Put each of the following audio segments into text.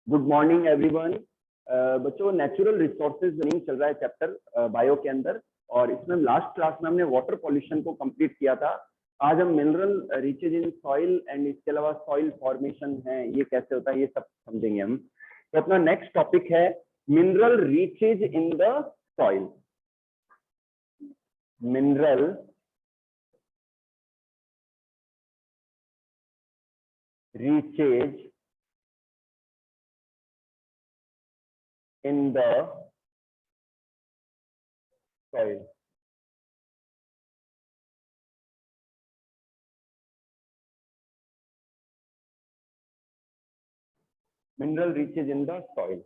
Good morning everyone. बच्चों, natural resources running चल रहा है चैप्टर बायो के अंदर, और इसमें लास्ट क्लास में हमने वाटर पॉल्यूशन को कंप्लीट किया था। आज हम mineral riches in soil and इसके अलावा सॉइल फॉर्मेशन है, ये कैसे होता है, ये सब समझेंगे हम। तो अपना नेक्स्ट टॉपिक है mineral riches in the soil. Mineral riches in the soil. Mineral riches in the soil.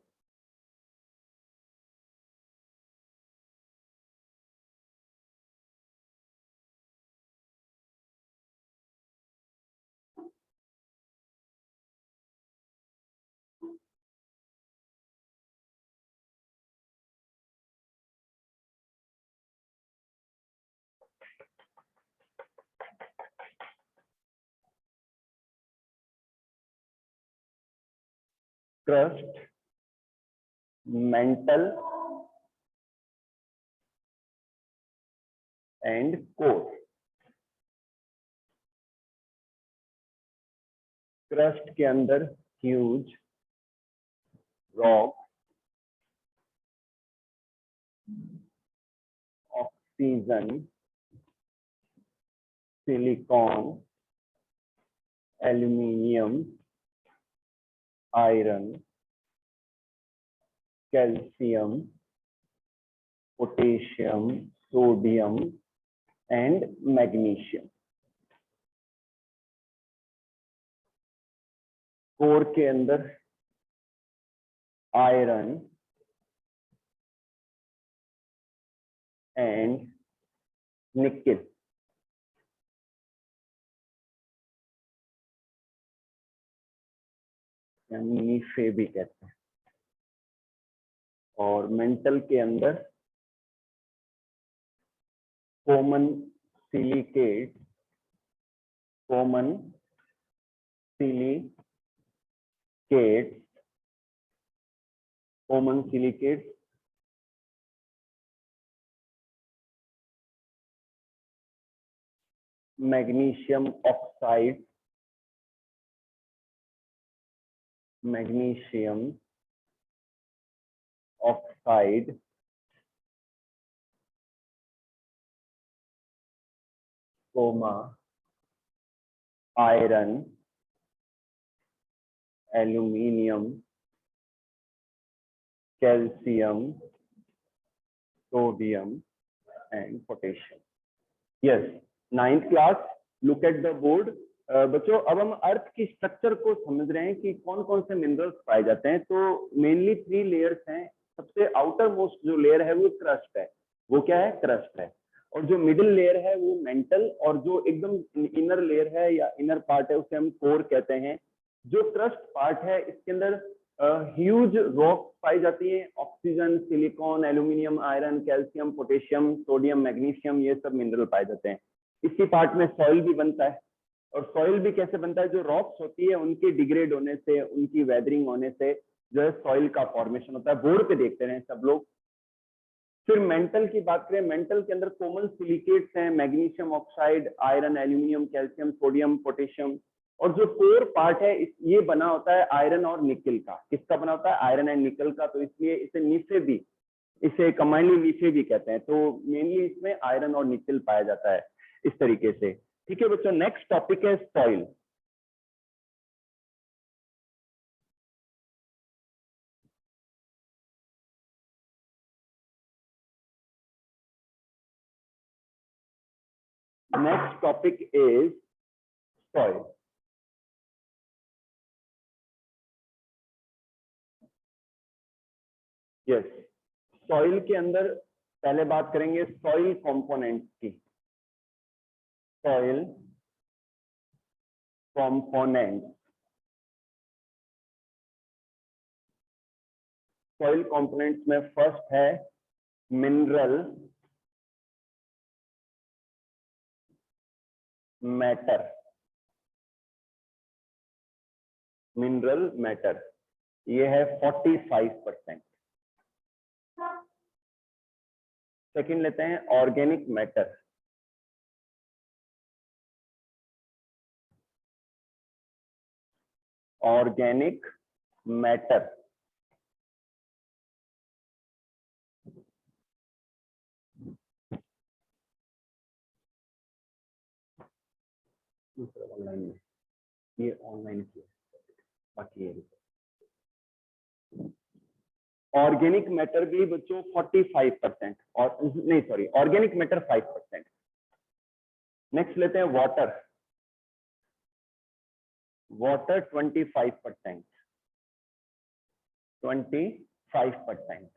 Crust, mantle and core. Crust के अंदर huge rock, oxygen, silicon, aluminium, iron, calcium, potassium, sodium and magnesium. Core के अंदर iron and nickel. नीफे भी कहते हैं। और mantle के अंदर common silicate, common silicate, common silicate, magnesium oxide, magnesium oxide, comma iron, aluminium, calcium, sodium and potassium. Yes, 9th class, look at the board. बच्चों, अब हम अर्थ की स्ट्रक्चर को समझ रहे हैं कि कौन कौन से मिनरल्स पाए जाते हैं। तो मेनली 3 लेयर्स हैं। सबसे आउटर मोस्ट जो लेयर है वो क्रस्ट है। वो क्या है? क्रस्ट है। और जो मिडिल लेयर है वो मेंटल, और जो एकदम इनर लेयर है या इनर पार्ट है उसे हम कोर कहते हैं। जो क्रस्ट पार्ट है इसके अंदर ह्यूज रॉक पाई जाती है। Oxygen, silicon, aluminium, iron, calcium, potassium, sodium, magnesium, ये सब मिनरल पाए जाते हैं। इसी पार्ट में सॉइल भी बनता है। और सॉइल भी कैसे बनता है? जो रॉक्स होती है उनके डिग्रेड होने से, उनकी वेदरिंग होने से जो है सॉइल का फॉर्मेशन होता है। बोर्ड पे देखते रहे सब लोग। फिर मेंटल की बात करें, मेंटल के अंदर कॉमन सिलिकेट्स हैं, magnesium oxide, iron, aluminium, calcium, sodium, potassium. और जो कोर पार्ट है ये बना होता है आयरन और निकल का। किसका बना होता है? आयरन एंड निकल का। तो इसलिए इसे नीफे भी, इसे कंबाइनली नीफे भी कहते हैं। तो मेनली इसमें आयरन और निकल पाया जाता है इस तरीके से। ठीक है बच्चों, नेक्स्ट टॉपिक है soil. Next topic is soil. Yes, soil के अंदर पहले बात करेंगे सॉइल कंपोनेंट्स की। सॉइल कंपोनेंट, सॉइल कंपोनेंट्स में फर्स्ट है मिनरल मैटर। मिनरल मैटर ये है 45%। सेकंड लेते हैं organic matter. Organic matter online में, ये ऑनलाइन किया बाकी ये ऑर्गेनिक मैटर भी बच्चों 45%, और नहीं सॉरी, ऑर्गेनिक मैटर 5%। नेक्स्ट लेते हैं वाटर। वाटर 25%। 25%।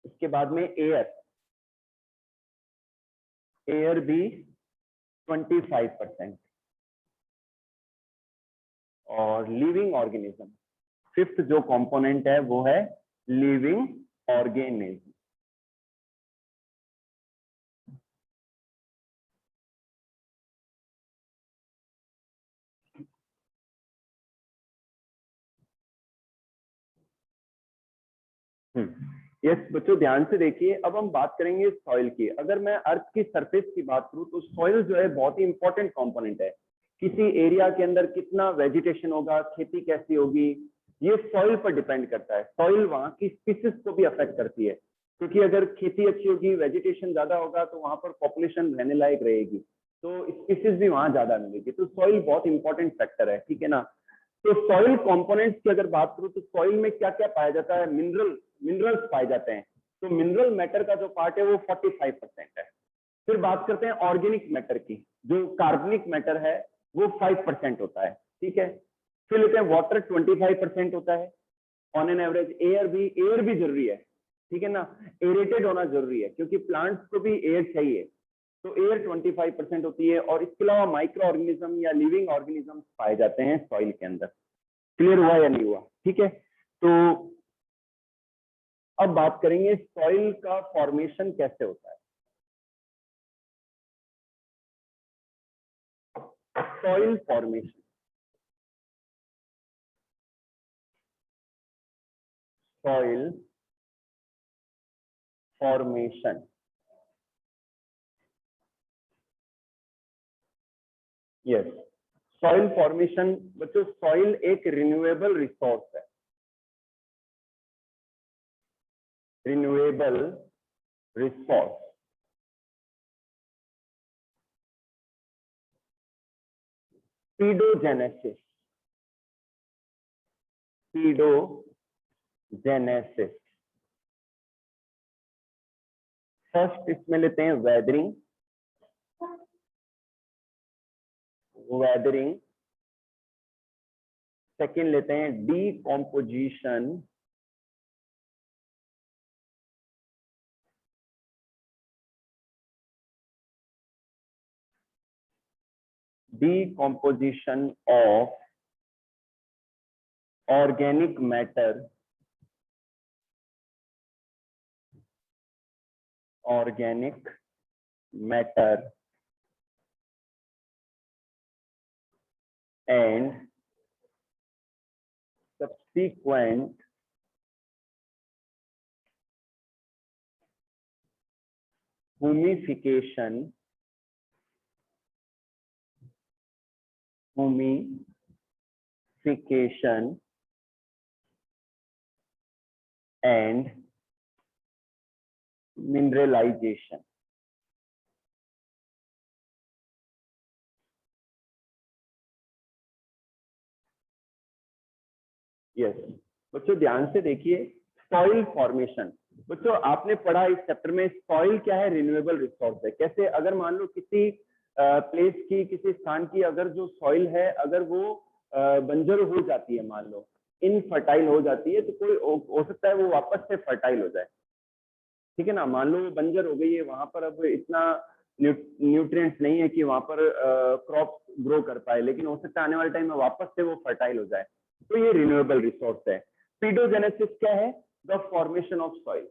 इसके बाद में एयर। एयर भी 25%। और लिविंग ऑर्गेनिज्म, फिफ्थ जो कंपोनेंट है वो है लिविंग ऑर्गेनिज्म। यस बच्चों ध्यान से देखिए, अब हम बात करेंगे सॉइल की। अगर मैं अर्थ की सरफेस की बात करूं तो सॉइल जो है बहुत ही इंपॉर्टेंट कंपोनेंट है। किसी एरिया के अंदर कितना वेजिटेशन होगा, खेती कैसी होगी, ये सॉइल पर डिपेंड करता है। सॉइल वहां की स्पीसीज को भी अफेक्ट करती है, क्योंकि अगर खेती अच्छी होगी, वेजिटेशन ज्यादा होगा, तो वहां पर पॉपुलेशन रहने लायक रहेगी, तो स्पीसीज भी वहां ज्यादा मिलेगी। तो सॉइल बहुत इंपॉर्टेंट फैक्टर है, ठीक है ना। तो सॉइल कंपोनेंट्स की अगर बात करूं तो सॉइल में क्या क्या पाया जाता है, मिनरल्स पाए जाते हैं। तो मिनरल मैटर का जो पार्ट है वो 45% है। फिर बात करते हैं ऑर्गेनिक मैटर की, जो कार्बनिक मैटर है वो 5% होता है, ठीक है। फिर लेते हैं वाटर 25% होता है ऑन एन एवरेज। एयर भी जरूरी है, ठीक है ना, एरेटेड होना जरूरी है, क्योंकि प्लांट्स को भी एयर चाहिए। तो एयर 25% होती है, और इसके अलावा माइक्रो ऑर्गेनिज्म या लिविंग ऑर्गेनिज्म पाए जाते हैं सॉइल के अंदर। क्लियर हुआ या नहीं हुआ, ठीक है। तो अब बात करेंगे सॉइल का फॉर्मेशन कैसे होता है। Soil formation, soil formation, yes. Soil formation बच्चों, सॉइल एक रिन्यूएबल रिसोर्स है। Renewable resource. Paedogenesis, paedogenesis. First इसमें लेते हैं वेदरिंग, वेदरिंग। सेकेंड लेते हैं decomposition, decomposition of organic matter, organic matter and subsequent humification, humification and mineralization। Yes बच्चों ध्यान से देखिए, सॉइल फॉर्मेशन। बच्चों आपने पढ़ा इस चैप्टर में सॉइल क्या है, रिन्यूएबल रिसोर्स है। कैसे, अगर मान लो किसी प्लेस की, किसी स्थान की अगर जो सॉइल है, अगर वो बंजर हो जाती है, मान लो इनफर्टाइल हो जाती है, तो कोई हो सकता है वो वापस से फर्टाइल हो जाए, ठीक है ना। मान लो वो बंजर हो गई है, वहां पर अब इतना न्यूट्रिएंट्स नहीं है कि वहां पर क्रॉप ग्रो कर पाए, लेकिन हो सकता है आने वाले टाइम में वापस से वो फर्टाइल हो जाए। तो ये रिन्यूएबल रिसोर्स है। पीडोजेनेसिस क्या है, the formation of soil.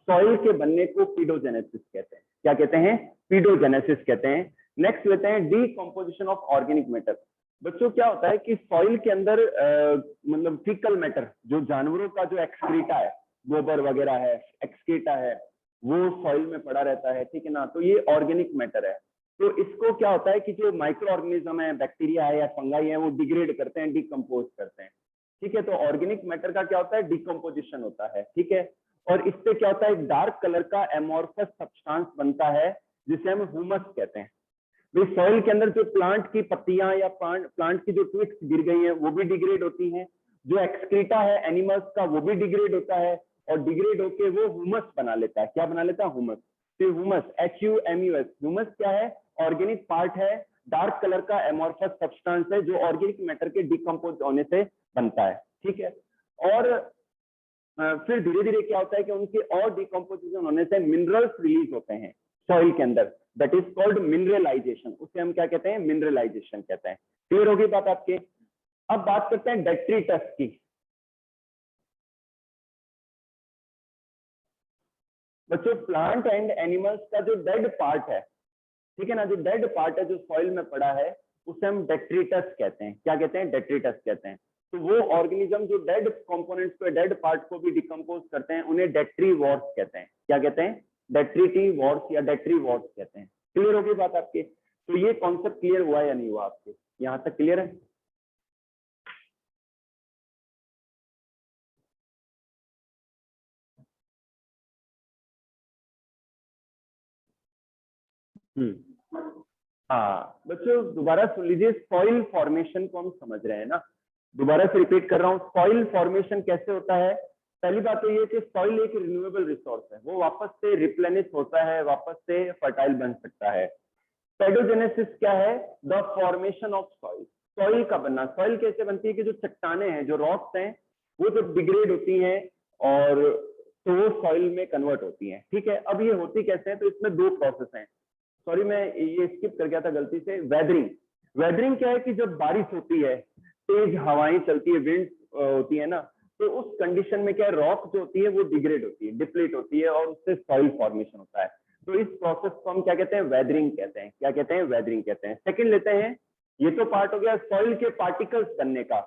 Soil के बनने को पीडोजेनेसिस कहते हैं। क्या कहते हैं, पीडोजेनेसिस कहते हैं। नेक्स्ट लेते हैं डीकॉम्पोजिशन ऑफ ऑर्गेनिक मैटर। बच्चों क्या होता है कि सॉइल के अंदर मतलब फीकल मैटर, जो जानवरों का जो एक्सक्रीटा है, गोबर वगैरह है, एक्सक्रीटा है, वो सॉइल में पड़ा रहता है, ठीक है ना। तो ये ऑर्गेनिक मैटर है। तो इसको क्या होता है कि जो माइक्रो ऑर्गेनिज्म है, बैक्टीरिया है या फंगाई है, वो डिग्रेड करते हैं, डिकम्पोज करते हैं, ठीक है। तो ऑर्गेनिक मैटर का क्या होता है, डिकम्पोजिशन होता है, ठीक है। और इससे क्या होता है, एक डार्क कलर का एमोर्फस सब्सटेंस बनता है जिसे हम ह्यूमस कहते हैं। सॉइल के अंदर जो प्लांट की पत्तियां या प्लांट की जो ट्विक्स गिर गई हैं वो भी डिग्रेड होती हैं, जो एक्सक्रीटा है एनिमल्स का वो भी डिग्रेड होता है, और डिग्रेड होके वो ह्यूमस बना लेता है। क्या बना लेता है, ह्यूमस। तो ह्यूमस, HUMUS, ह्यूमस क्या है, ऑर्गेनिक पार्ट है, डार्क कलर का एमोर्फस सब्सटेंस है जो ऑर्गेनिक मैटर के डिकम्पोज होने से बनता है, ठीक है। और फिर धीरे धीरे क्या होता है कि उनके और डिकम्पोजिशन होने से मिनरल्स रिलीज होते हैं सॉइल के अंदर, दैट इज कॉल्ड मिनरलाइजेशन। उसे हम क्या कहते हैं, मिनरलाइजेशन कहते हैं। क्लियर होगी बात आपके। अब बात करते हैं डेट्रिटस की। बच्चों प्लांट एंड एनिमल्स का जो डेड पार्ट है, ठीक है ना, जो डेड पार्ट है जो सॉइल में पड़ा है, उसे हम डेट्रिटस कहते हैं। क्या कहते हैं, डेट्रिटस कहते हैं। तो वो ऑर्गेनिज्म जो डेड कंपोनेंट्स को, डेड पार्ट को भी डिकम्पोज करते हैं, उन्हें डेट्रीवॉर्स कहते हैं। क्या कहते हैं, डेट्रीटीवॉर्स या डेट्रीवॉर्स कहते हैं। क्लियर होगी बात आपके। तो ये कॉन्सेप्ट क्लियर हुआ या नहीं हुआ आपके, यहां तक क्लियर है। हाँ बच्चों दोबारा सुन लीजिए, सॉइल फॉर्मेशन को हम समझ रहे हैं ना। दोबारा से रिपीट कर रहा हूँ, सॉइल फॉर्मेशन कैसे होता है। पहली बात तो ये कि सॉइल एक रिन्यूएबल रिसोर्स है, वो वापस से रिप्लेनिश होता है, वापस से फर्टाइल बन सकता है। पेडोजेनेसिस क्या है, the formation of soil, soil का बनना। सॉइल कैसे बनती है कि जो चट्टाने हैं, जो रॉक्स हैं, वो जब डिग्रेड होती हैं और तो वो सॉइल में कन्वर्ट होती हैं, ठीक है। अब ये होती कैसे है, तो इसमें दो प्रोसेस हैं। सॉरी मैं ये स्किप कर गया था गलती से। वेदरिंग, वेदरिंग क्या है कि जब बारिश होती है, तेज हवाएं चलती है, विंड होती है ना, तो उस कंडीशन में क्या है, रॉक जो होती है वो डिग्रेड होती है, डिप्लीट होती है, और उससे सॉइल फॉर्मेशन होता है। तो इस प्रोसेस को हम क्या कहते हैं, वेदरिंग कहते हैं। क्या कहते हैं, वेदरिंग कहते हैं। सेकंड लेते हैं, ये तो पार्ट हो गया सॉइल के पार्टिकल्स बनने का।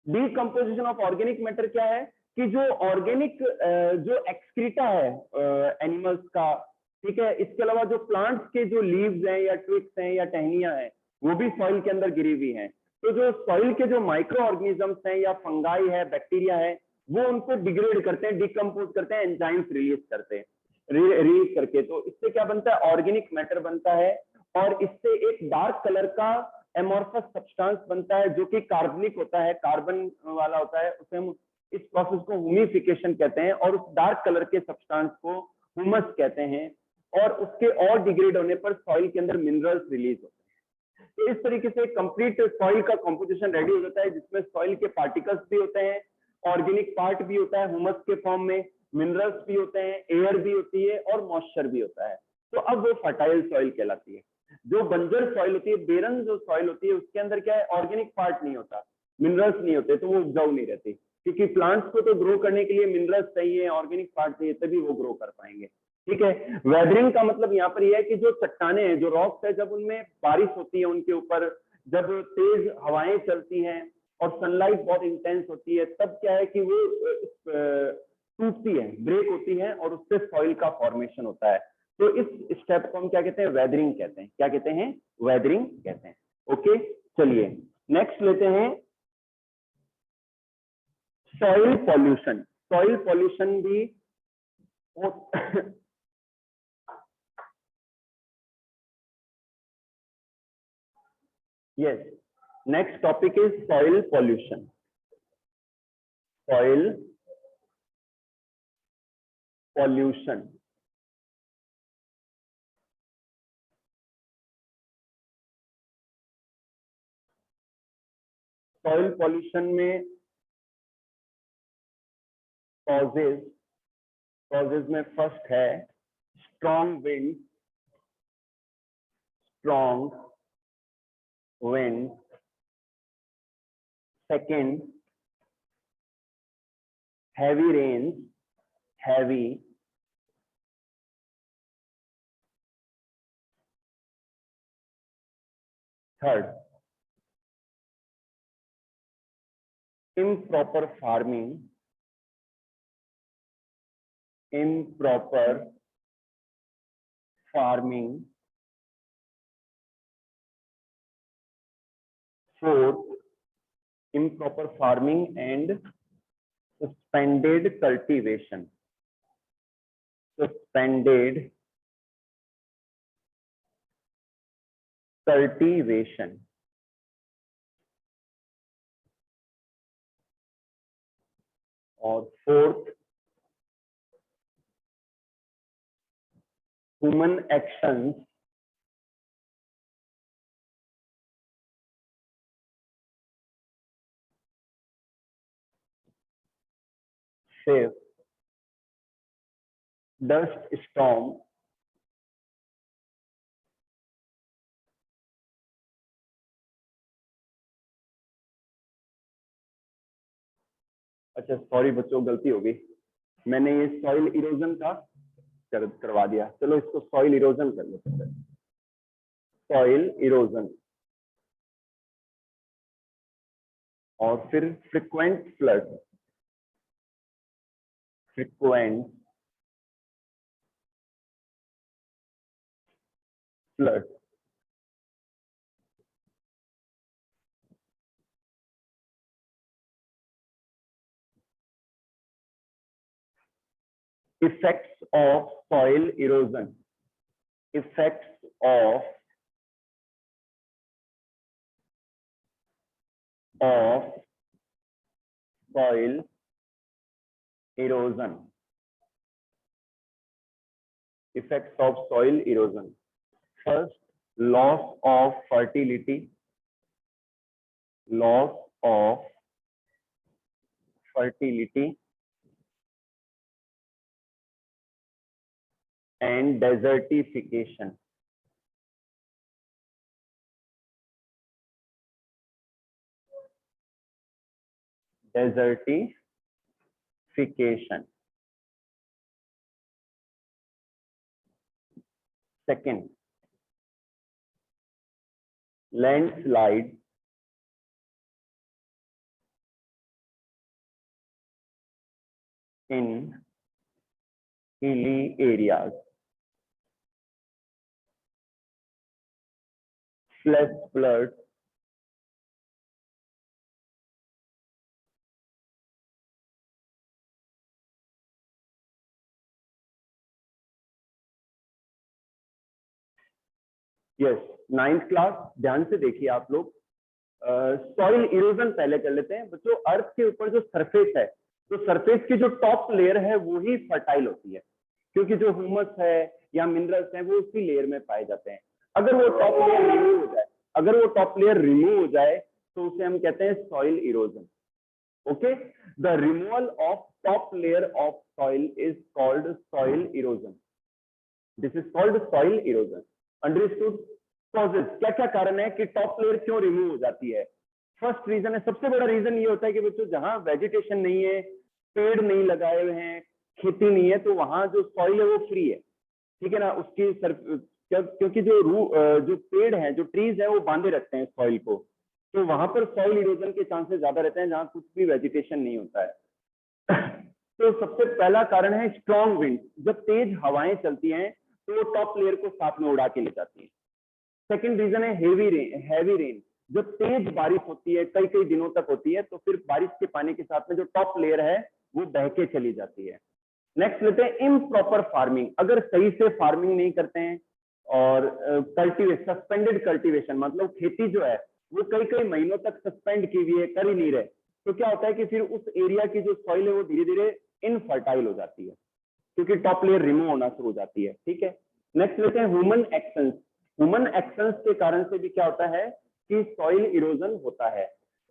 डीकम्पोजिशन ऑफ ऑर्गेनिक मैटर क्या है कि जो ऑर्गेनिक जो एक्सक्रीटा है एनिमल्स का, ठीक है, इसके अलावा जो प्लांट्स के जो लीव्स हैं या ट्विक्स हैं या टहनियां हैं, वो भी सॉइल के अंदर गिरी हुई हैं। तो जो सॉइल के जो माइक्रो ऑर्गेनिजम्स हैं या फंगाई है, बैक्टीरिया है, वो उनको डिग्रेड करते हैं, डिकम्पोज करते हैं, एंजाइम्स रिलीज करते हैं, रिलीज करके। तो इससे क्या बनता है, ऑर्गेनिक मैटर बनता है, और इससे एक डार्क कलर का एमोर्फस सब्सटेंस बनता है जो कि कार्बनिक होता है, कार्बन वाला होता है। उसे हम इस प्रोसेस को ह्यूमिफिकेशन कहते हैं, और उस डार्क कलर के सब्सटेंस को ह्यूमस कहते हैं। और उसके और डिग्रेड होने पर सॉइल के अंदर मिनरल्स रिलीज होते हैं। तो इस तरीके से कंप्लीट सॉइल का कंपोजिशन रेडी हो जाता है, जिसमें सॉइल के पार्टिकल्स भी होते हैं, ऑर्गेनिक पार्ट भी होता है ह्यूमस के फॉर्म में, मिनरल्स भी होते हैं, एयर भी होती है, और मॉइस्चर भी होता है। तो अब वो फर्टाइल सॉइल कहलाती है। जो बंजर सॉइल होती है, बेरन जो सॉइल होती है, उसके अंदर क्या है, ऑर्गेनिक पार्ट नहीं होता, मिनरल्स नहीं होते, तो वो उपजाऊ नहीं रहती। क्योंकि प्लांट्स को तो ग्रो करने के लिए मिनरल्स चाहिए, ऑर्गेनिक पार्ट चाहिए, तभी वो ग्रो कर पाएंगे, ठीक है। वेदरिंग का मतलब यहाँ पर यह है कि जो चट्टाने हैं, जो रॉक्स है, जब उनमें बारिश होती है, उनके ऊपर जब तेज हवाएं चलती हैं और सनलाइट बहुत इंटेंस होती है, तब क्या है कि वो टूटती है, ब्रेक होती है, और उससे सॉइल का फॉर्मेशन होता है। तो इस स्टेप को हम क्या कहते हैं, वेदरिंग कहते हैं। क्या कहते हैं, वेदरिंग कहते हैं। ओके चलिए नेक्स्ट लेते हैं, सॉइल पॉल्यूशन। सॉइल पॉल्यूशन भी yes, next topic is soil pollution. Soil pollution. Soil pollution में कॉजेज, कॉजेज में फर्स्ट है strong wind, strong wind. Second heavy rains, heavy. Third improper farming, improper farming. Fourth, improper farming and suspended cultivation. Suspended cultivation. और fourth, human actions fifth, dust storm अच्छा sorry बच्चों गलती हो गई, मैंने ये सॉइल इरोजन का करवा दिया, चलो इसको सॉइल इरोजन कर लेते हैं। सॉइल इरोजन और फिर frequent flood, frequent flood, effects of soil erosion, effects of soil erosion, effects of soil erosion. First, loss of fertility, loss of fertility and desertification. Desertification. Second, landslide in hilly areas, flash floods yes 9th class ध्यान से देखिए आप लोग, soil erosion पहले कर लेते हैं बच्चों। अर्थ के ऊपर जो सरफेस है, तो सरफेस की जो टॉप लेयर है वो ही फर्टाइल होती है, क्योंकि जो ह्यूमस है या मिनरल्स हैं वो उसी लेयर में पाए जाते हैं। अगर वो टॉप लेयर रिमूव हो जाए, अगर वो टॉप लेयर रिमूव हो जाए तो उसे हम कहते हैं soil erosion. Okay, the removal of top layer of soil is called soil erosion. This is called soil erosion. Understood? Causes, क्या क्या कारण है कि टॉप लेयर क्यों रिमूव हो जाती है? फर्स्ट रीजन है, सबसे बड़ा रीजन ये होता है कि बच्चों जहां वेजिटेशन नहीं है, पेड़ नहीं लगाए हुए हैं, खेती नहीं है, तो वहां जो सॉइल है वो फ्री है, ठीक है ना। उसकी क्योंकि जो पेड़ हैं, जो ट्रीज हैं वो बांधे रखते हैं सॉइल को, तो वहां पर सॉइल इरोजन के चांसेस ज्यादा रहते हैं जहां कुछ भी वेजिटेशन नहीं होता है। तो सबसे पहला कारण है स्ट्रॉन्ग विंड। जब तेज हवाएं चलती हैं तो वो टॉप लेयर को साथ में उड़ा के ले जाती है। सेकंड रीजन है हेवी रेन। जब तेज बारिश होती है, कई कई दिनों तक होती है, तो फिर बारिश के पानी के साथ में जो टॉप लेयर है वो बह के चली जाती है। नेक्स्ट लेते हैं इम्प्रॉपर फार्मिंग। अगर सही से फार्मिंग नहीं करते हैं और सस्पेंडेड कल्टीवेशन, मतलब खेती जो है वो कई कई महीनों तक सस्पेंड की हुई है, कर ही नहीं रहे, तो क्या होता है कि फिर उस एरिया की जो सॉइल है वो धीरे धीरे इनफर्टाइल हो जाती है, क्योंकि टॉप लेयर रिमूव होना शुरू हो जाती है। ठीक है, नेक्स्ट लेते हैं ह्यूमन एक्शंस। ह्यूमन एक्शंस के कारण से भी क्या होता है कि सॉइल इरोजन होता है।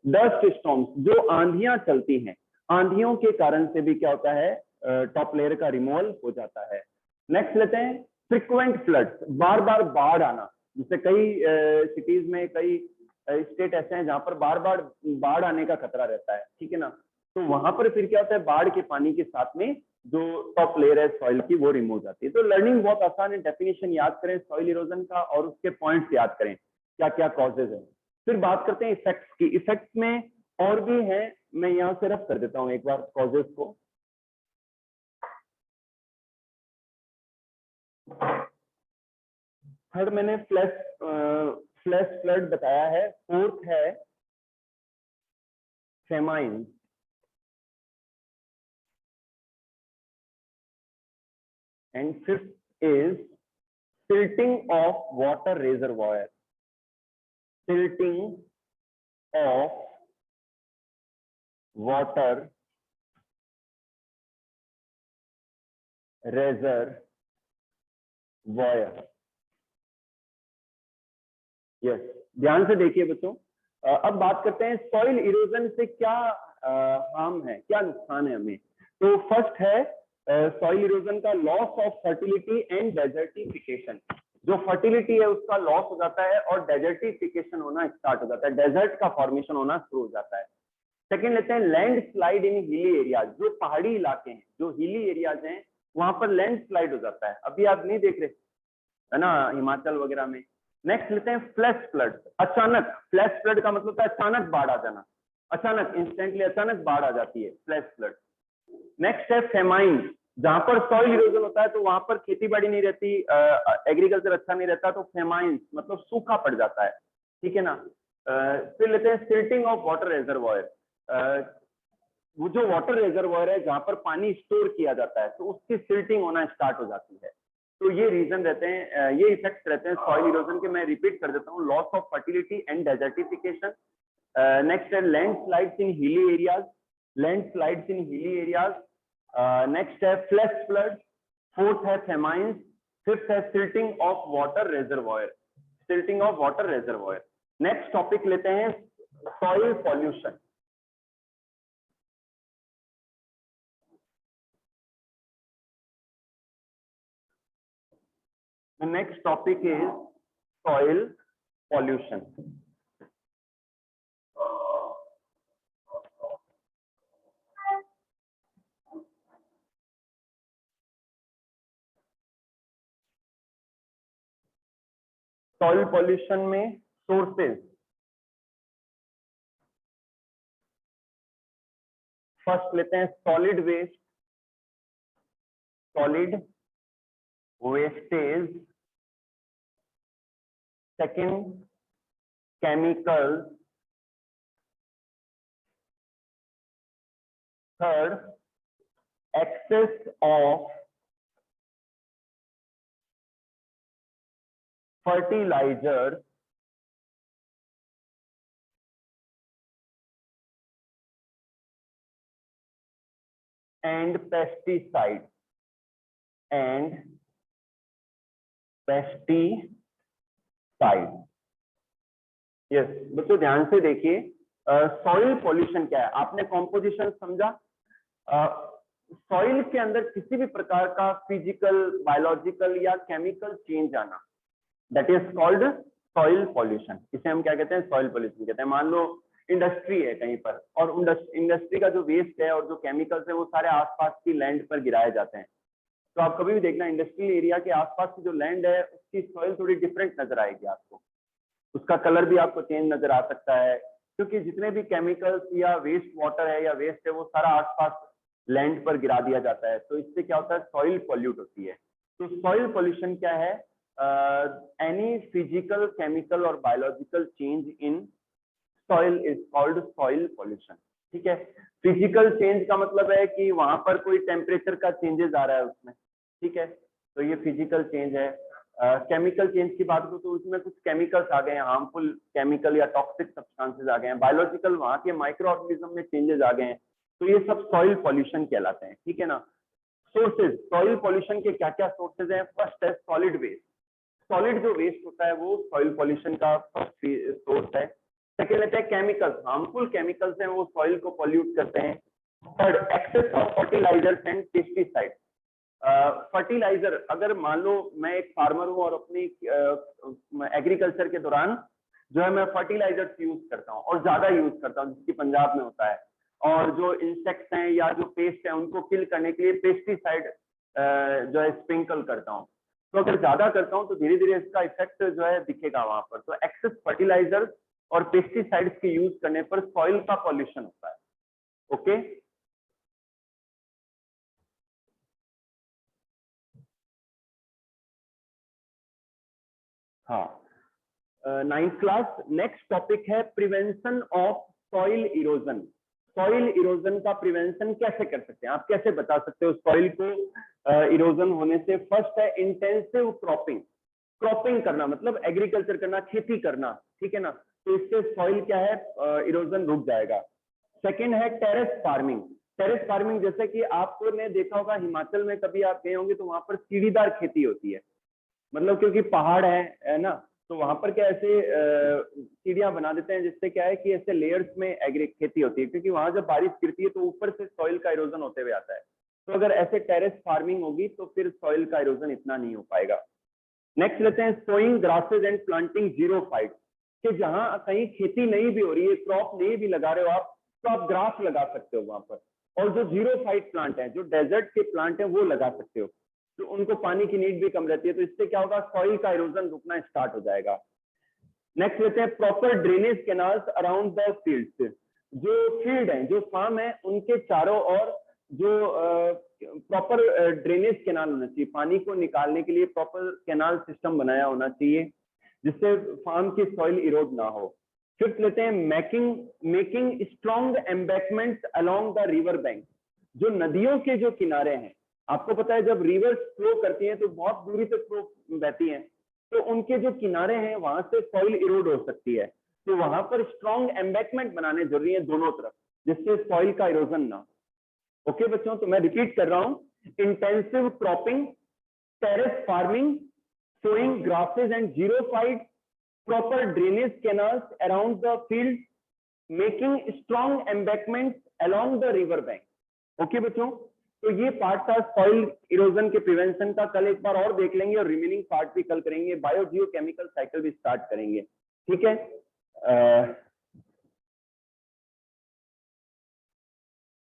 डस्ट स्टॉर्म्स, जो आंधियां चलती हैं, आंधियों के कारण से भी क्या होता है, टॉप लेयर का रिमूवल हो जाता है। नेक्स्ट लेते हैं फ्रिक्वेंट फ्लड्स, बार बार बाढ़ आना। जैसे कई सिटीज में, कई स्टेट ऐसे हैं जहां पर बार बार बाढ़ आने का खतरा रहता है, ठीक है ना। तो वहां पर फिर क्या होता है, बाढ़ के पानी के साथ में जो टॉप लेयर है सॉइल की वो रिमूव हो जाती है। तो लर्निंग बहुत आसान है, डेफिनेशन याद करें सॉइल इरोजन का और उसके पॉइंट्स याद करें क्या क्या कॉजेज है। फिर बात करते हैं इफेक्ट्स की। इफेक्ट्स में और भी है, मैं यहाँ से रफ कर देता हूँ एक बार कॉजेस को। थर्ड मैंने फ्लैश फ्लड बताया है। फोर्थ है famine. And fifth is tilting of water reservoir. Tilting of water reservoir. Yes, ध्यान से देखिए बच्चों। अब बात करते हैं सॉइल इरोजन से क्या हार्म है, क्या नुकसान है हमें। तो फर्स्ट है सॉइल इरोजन का loss of fertility and desertification. जो फर्टिलिटी है उसका लॉस हो जाता है और डेजर्टिफिकेशन होना स्टार्ट हो जाता है, डेजर्ट का फॉर्मेशन होना शुरू हो जाता है। सेकंड लेते हैं land slide in hilly areas. जो पहाड़ी इलाके हैं, जो हिली एरियाज हैं, वहां पर लैंड स्लाइड हो जाता है। अभी आप नहीं देख रहे है ना हिमाचल वगैरह में। नेक्स्ट लेते हैं फ्लैश फ्लड। अचानक, फ्लैश फ्लड का मतलब है अचानक बाढ़ आ जाना, अचानक इंस्टेंटली अचानक बाढ़ आ जाती है, फ्लैश फ्लड। नेक्स्ट है फेमाइन। जहां पर सॉइल इरोजन होता है तो वहां पर खेती बाड़ी नहीं रहती, एग्रीकल्चर अच्छा नहीं रहता, तो फेमाइन मतलब सूखा पड़ जाता है, ठीक है ना। फिर लेते हैं सिल्टिंग ऑफ वाटर रिजर्वॉयर। वो जो वाटर रिजर्वॉयर है जहां पर पानी स्टोर किया जाता है, तो उसकी सिल्टिंग होना स्टार्ट हो जाती है। तो ये रीजन रहते हैं, ये इफेक्ट रहते हैं सॉइल इरोजन के। मैं रिपीट कर देता हूँ, loss of fertility and desertification. Next है landslides in hilly areas, landslides in hilly areas. Next है फ्लैश फ्लड। फोर्थ है फेमाइंस। फिफ्थ है silting of water reservoir, silting of water reservoir. Next topic लेते हैं soil pollution. The next topic is soil pollution. Soil pollution में sources, first लेते हैं solid waste, solid wastage. Second chemical. Third excess of fertiliser and pesticide yes बच्चों ध्यान से देखिए, soil pollution क्या है। आपने कॉम्पोजिशन समझा। सॉइल के अंदर किसी भी प्रकार का फिजिकल, बायोलॉजिकल या केमिकल चेंज आना, that is called soil pollution. इसे हम क्या कहते हैं, सॉइल पॉल्यूशन कहते हैं। मान लो इंडस्ट्री है कहीं पर, और इंडस्ट्री का जो वेस्ट है और जो केमिकल्स है वो सारे आसपास की लैंड पर गिराए जाते हैं। तो आप कभी भी देखना इंडस्ट्रियल एरिया के आसपास की जो लैंड है उसकी सॉइल थोड़ी डिफरेंट नजर आएगी आपको, उसका कलर भी आपको चेंज नजर आ सकता है, क्योंकि जितने भी केमिकल्स या वेस्ट वाटर है या वेस्ट है वो सारा आसपास लैंड पर गिरा दिया जाता है। तो इससे क्या होता है, सॉइल पॉल्यूट होती है। तो सॉइल पॉल्यूशन क्या है, एनी फिजिकल, केमिकल और biological change in soil is called soil pollution. ठीक है, फिजिकल चेंज का मतलब है कि वहां पर कोई टेम्परेचर का चेंजेस आ रहा है उसमें, ठीक है, तो ये फिजिकल चेंज है। केमिकल चेंज की बात करूं तो उसमें कुछ केमिकल्स आ गए हैं, हार्मफुल केमिकल या टॉक्सिक सब्सटेंसेस आ गए हैं। बायोलॉजिकल वहां के माइक्रो ऑर्गेनिज्म में चेंजेस आ गए हैं, तो ये सब सॉइल पॉल्यूशन कहलाते हैं, ठीक है ना। सोर्सेज, सॉइल पॉल्यूशन के क्या क्या सोर्सेज हैं। फर्स्ट है सॉलिड वेस्ट। सॉलिड जो वेस्ट होता है वो सॉइल पॉल्यूशन का फर्स्ट सोर्स है। सेकेंड लेते हैं केमिकल्स, हार्मफुल केमिकल्स हैं वो सॉइल को पॉल्यूट करते हैं। Third excess of fertilisers and pesticide. Fertiliser, अगर मान लो मैं एक फार्मर हूं और अपनी एग्रीकल्चर के दौरान जो है मैं फर्टिलाइजर्स यूज करता हूं और ज्यादा यूज करता हूं, जिसकी पंजाब में होता है, और जो इंसेक्ट्स हैं या जो पेस्ट है उनको किल करने के लिए पेस्टिसाइड जो है स्प्रिंकल करता हूं। तो अगर ज्यादा करता हूं तो धीरे धीरे इसका इफेक्ट जो है दिखेगा वहां पर। तो एक्सेस फर्टिलाइजर्स और पेस्टिसाइड्स के यूज करने पर सॉइल का पॉल्यूशन होता है। ओके, हाँ, 9th क्लास। नेक्स्ट टॉपिक है prevention of soil erosion. Soil erosion का प्रिवेंशन कैसे कर सकते हैं, आप कैसे बता सकते हो सॉइल को इरोजन होने से? फर्स्ट है इंटेंसिव क्रॉपिंग। क्रॉपिंग करना मतलब एग्रीकल्चर करना, खेती करना, ठीक है ना, तो इससे सॉइल क्या है, इरोजन रुक जाएगा। सेकेंड है टेरेस फार्मिंग। टेरेस फार्मिंग जैसे कि आपने देखा होगा हिमाचल में, कभी आप गए होंगे तो वहां पर सीढ़ीदार खेती होती है, मतलब क्योंकि पहाड़ है ना, तो वहां पर क्या ऐसे सीढ़ियां बना देते हैं, जिससे क्या है कि ऐसे लेयर्स में एग्री खेती होती है, क्योंकि वहां जब बारिश गिरती है तो ऊपर से सॉइल का इरोजन होते हुए आता है। तो अगर ऐसे टेरेस फार्मिंग होगी तो फिर सॉइल का इरोजन इतना नहीं हो पाएगा। नेक्स्ट लेते हैं sowing grasses and planting xerophyte, कि जहां कहीं खेती नहीं भी हो रही है, क्रॉप नहीं भी लगा रहे हो आप, तो आप ग्रास लगा सकते हो वहां पर। और जो जीरो फाइट प्लांट है, जो डेजर्ट के प्लांट है, वो लगा सकते हो, तो उनको पानी की नीड भी कम रहती है, तो इससे क्या होगा, सॉइल का इरोजन रुकना स्टार्ट हो जाएगा। नेक्स्ट लेते हैं proper drainage canals around the fields. जो फील्ड है, जो फार्म है, उनके चारों ओर जो प्रॉपर ड्रेनेज कैनाल होना चाहिए, पानी को निकालने के लिए प्रॉपर कैनाल सिस्टम बनाया होना चाहिए, जिससे फार्म की सॉइल इरोड ना हो। फिफ्थ लेते हैं making strong embankments along the river bank. जो नदियों के जो किनारे हैं, आपको पता है जब रिवर्स फ्लो करती हैं तो बहुत दूरी तक फ्लो बहती हैं, तो उनके जो किनारे हैं वहां से सॉइल इरोड हो सकती है, तो वहां पर स्ट्रॉन्ग एम्बैकमेंट बनाने जरूरी है दोनों तरफ, जिससे सॉइल का इरोजन ना। ओके बच्चों, तो मैं रिपीट कर रहा हूं, intensive cropping, terrace farming, sowing grasses and xerophyte, proper drainage canals around the field, making strong embankments along the river bank। Okay बच्चों, तो ये पार्ट था सॉइल इरोजन के प्रिवेंशन का। कल एक बार और देख लेंगे और रिमेनिंग पार्ट भी कल करेंगे, बायोजियोकेमिकल साइकिल भी स्टार्ट करेंगे, ठीक है।